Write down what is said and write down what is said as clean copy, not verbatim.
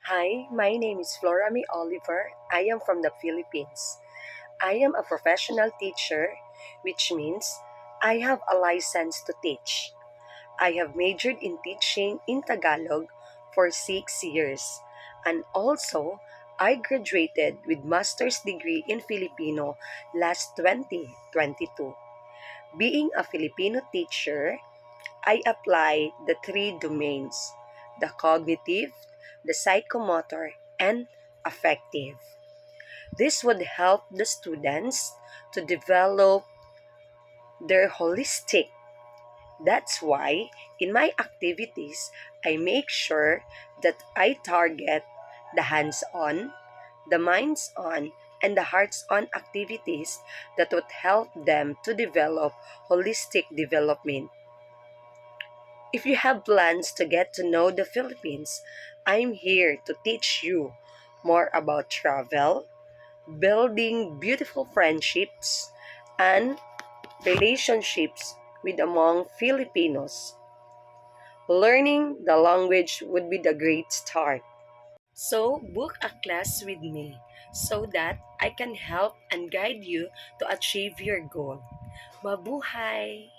Hi, my name is Florami Oliver. I am from the Philippines. I am a professional teacher, which means I have a license to teach. I have majored in teaching in Tagalog for 6 years. And also, I graduated with master's degree in Filipino last 2022. Being a Filipino teacher, I apply the three domains: the cognitive, the psychomotor, and affective. This would help the students to develop their holistic. That's why in my activities, I make sure that I target the hands on, the minds on, and the hearts on activities that would help them to develop holistic development. If you have plans to get to know the Philippines, I'm here to teach you more about travel, building beautiful friendships, and relationships with among Filipinos. Learning the language would be the great start. So, book a class with me so that I can help and guide you to achieve your goal. Mabuhay!